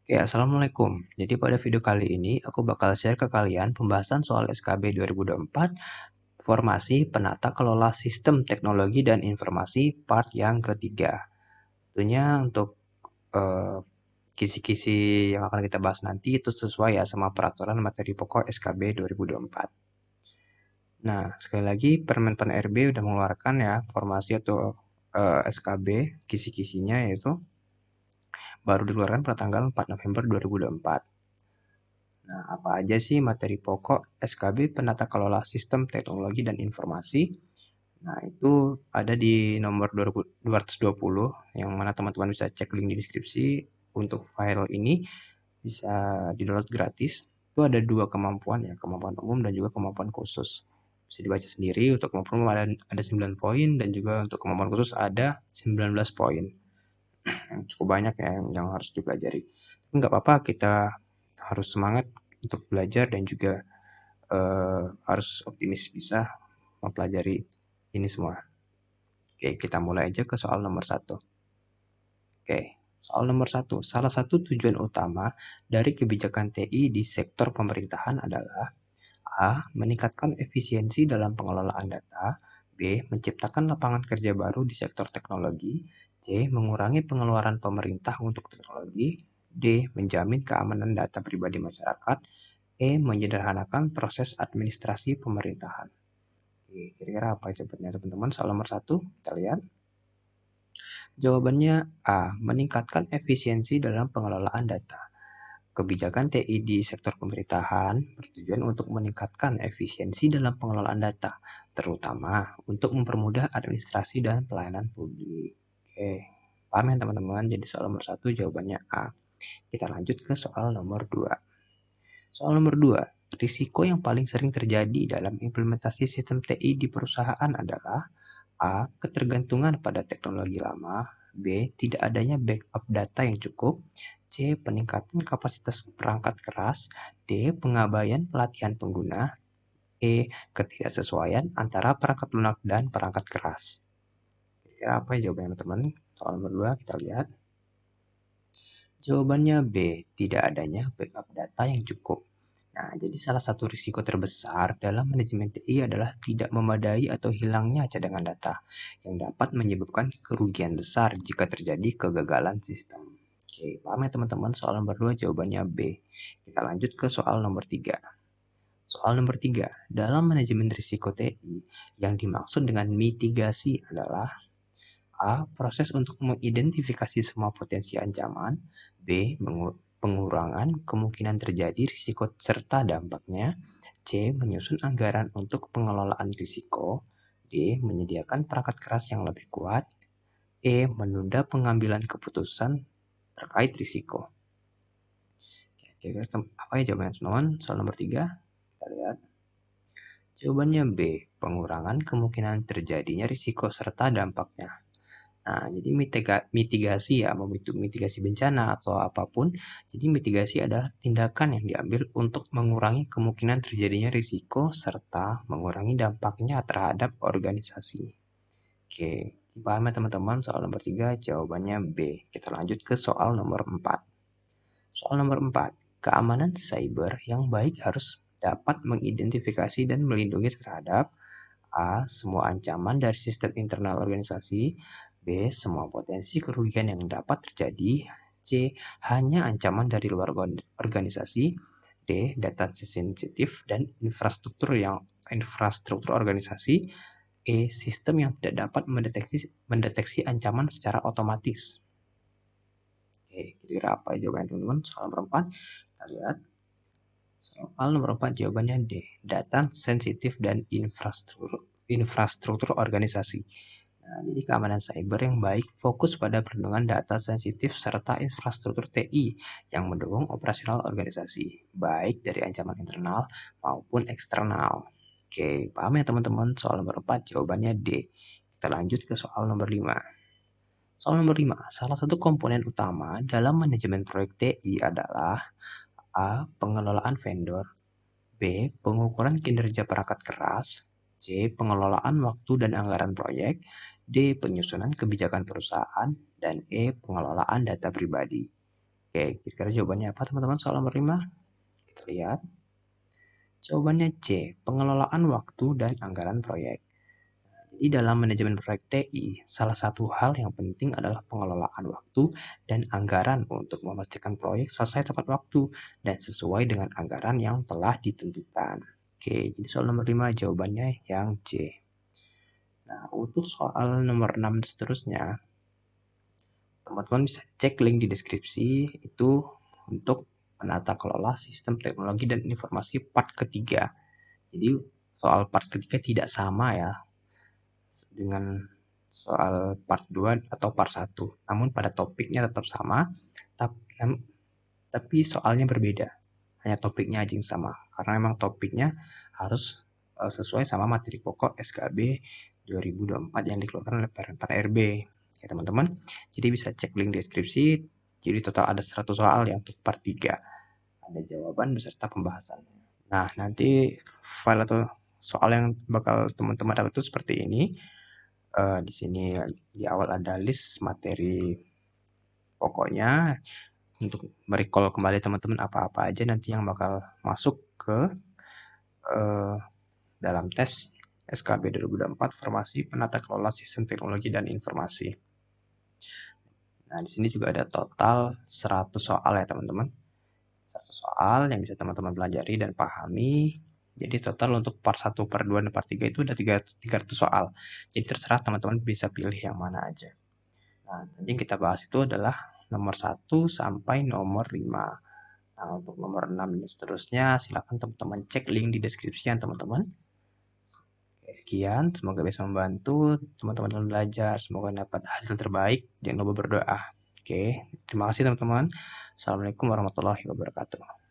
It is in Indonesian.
Oke, Assalamualaikum. Jadi pada video kali ini aku bakal share ke kalian pembahasan soal SKB 2024, Formasi Penata Kelola Sistem Teknologi dan Informasi part yang ketiga. Tentunya untuk eh, kisi-kisi yang akan kita bahas nanti itu sesuai ya sama peraturan materi pokok SKB 2024. Nah, sekali lagi Permen RB udah mengeluarkan ya formasi atau SKB kisi-kisinya yaitu baru dikeluarkan pada tanggal 4 November 2024. Nah, apa aja sih materi pokok SKB Penata Kelola Sistem Teknologi dan Informasi? Nah, itu ada di nomor 220 yang mana teman-teman bisa cek link di deskripsi. Untuk file ini bisa di-download gratis. Itu ada dua kemampuan ya, kemampuan umum dan juga kemampuan khusus. Bisa dibaca sendiri. Untuk kemampuan umum ada 9 poin dan juga untuk kemampuan khusus ada 19 poin. Cukup banyak ya yang harus dipelajari. Enggak apa-apa, kita harus semangat untuk belajar dan juga harus optimis bisa mempelajari ini semua. Oke, kita mulai aja ke soal nomor 1. Oke, soal nomor 1. Salah satu tujuan utama dari kebijakan TI di sektor pemerintahan adalah A. Meningkatkan efisiensi dalam pengelolaan data. B. Menciptakan lapangan kerja baru di sektor teknologi. C. Mengurangi pengeluaran pemerintah untuk teknologi. D. Menjamin keamanan data pribadi masyarakat. E. Menyederhanakan proses administrasi pemerintahan. Oke, kira-kira apa jawabannya teman-teman? Soal nomor 1, kita lihat. Jawabannya A. Meningkatkan efisiensi dalam pengelolaan data. Kebijakan TI di sektor pemerintahan bertujuan untuk meningkatkan efisiensi dalam pengelolaan data, terutama untuk mempermudah administrasi dan pelayanan publik. Oke, paham ya teman-teman? Jadi soal nomor 1 jawabannya A. Kita lanjut ke soal nomor 2. Soal nomor 2, risiko yang paling sering terjadi dalam implementasi sistem TI di perusahaan adalah A. Ketergantungan pada teknologi lama. B. Tidak adanya backup data yang cukup. C. Peningkatan kapasitas perangkat keras. D. Pengabaian pelatihan pengguna. E. Ketidaksesuaian antara perangkat lunak dan perangkat keras. Kira-kira apa jawabannya teman-teman? Soal nomor 2 kita lihat. Jawabannya B. Tidak adanya backup data yang cukup. Nah, jadi salah satu risiko terbesar dalam manajemen TI adalah tidak memadai atau hilangnya cadangan data yang dapat menyebabkan kerugian besar jika terjadi kegagalan sistem. Oke, paham ya teman-teman? Soal nomor 2 jawabannya B. Kita lanjut ke soal nomor 3. Soal nomor 3, dalam manajemen risiko TI, yang dimaksud dengan mitigasi adalah A. Proses untuk mengidentifikasi semua potensi ancaman. B. Pengurangan kemungkinan terjadi risiko serta dampaknya. C. Menyusun anggaran untuk pengelolaan risiko. D. Menyediakan perangkat keras yang lebih kuat. E. Menunda pengambilan keputusan terkait risiko. Kira-kira apa ya jawabannya teman-teman? Soal nomor 3. Kita lihat. Jawabannya B. Pengurangan kemungkinan terjadinya risiko serta dampaknya. Nah, jadi mitigasi ya, mitigasi bencana atau apapun. Jadi mitigasi adalah tindakan yang diambil untuk mengurangi kemungkinan terjadinya risiko serta mengurangi dampaknya terhadap organisasi. Oke, paham ya teman-teman? Soal nomor 3 jawabannya B. Kita lanjut ke soal nomor 4. Soal nomor 4. Keamanan cyber yang baik harus dapat mengidentifikasi dan melindungi terhadap A. Semua ancaman dari sistem internal organisasi. B. Semua potensi kerugian yang dapat terjadi. C. Hanya ancaman dari luar organisasi. D. Data sensitif dan infrastruktur organisasi. E. Sistem yang tidak dapat mendeteksi ancaman secara otomatis. Oke, kira-kira apa jawabannya teman-teman? Soal nomor 4, kita lihat. Soal nomor 4 jawabannya D. Data sensitif dan infrastruktur organisasi. Nah, jadi keamanan cyber yang baik fokus pada perlindungan data sensitif serta infrastruktur TI yang mendukung operasional organisasi, baik dari ancaman internal maupun eksternal. Oke, paham ya teman-teman? Soal nomor 4 jawabannya D. Kita lanjut ke soal nomor 5. Soal nomor 5, salah satu komponen utama dalam manajemen proyek TI adalah A. Pengelolaan vendor. B. Pengukuran kinerja perangkat keras. C. Pengelolaan waktu dan anggaran proyek. D. Penyusunan kebijakan perusahaan. Dan E. Pengelolaan data pribadi. Oke, kira-kira jawabannya apa teman-teman soal nomor 5? Kita lihat. Jawabannya C, pengelolaan waktu dan anggaran proyek. Jadi dalam manajemen proyek TI, salah satu hal yang penting adalah pengelolaan waktu dan anggaran untuk memastikan proyek selesai tepat waktu dan sesuai dengan anggaran yang telah ditentukan. Oke, jadi soal nomor 5 jawabannya yang C. Nah, untuk soal nomor 6 seterusnya, teman-teman bisa cek link di deskripsi itu untuk menata kelola sistem teknologi dan informasi part ketiga. Jadi soal part ketiga tidak sama ya dengan soal part 2 atau part 1. Namun pada topiknya tetap sama, tapi soalnya berbeda. Hanya topiknya aja yang sama. Karena memang topiknya harus sesuai sama materi pokok SKB 2024 yang dikeluarkan oleh PRB. Ya teman-teman, jadi bisa cek link deskripsi. Jadi total ada 100 soal yang untuk part 3. Ada jawaban beserta pembahasannya. Nah, nanti file atau soal yang bakal teman-teman dapat itu seperti ini. Di sini di awal ada list materi pokoknya untuk merecall kembali teman-teman apa-apa aja nanti yang bakal masuk ke dalam tes SKB 2024 Formasi Penata Kelola Sistem Teknologi dan Informasi. Nah, di sini juga ada total 100 soal ya teman-teman. 100 soal yang bisa teman-teman pelajari dan pahami. Jadi total untuk part 1, part 2, dan part 3 itu ada 300 soal. Jadi terserah teman-teman bisa pilih yang mana aja. Nah, tadi yang kita bahas itu adalah nomor 1 sampai nomor 5. Nah, untuk nomor 6 dan seterusnya, silakan teman-teman cek link di deskripsi ya teman-teman. Sekian, semoga bisa membantu teman-teman belajar. Semoga dapat hasil terbaik. Jangan lupa berdoa. Oke, terima kasih teman-teman. Assalamualaikum warahmatullahi wabarakatuh.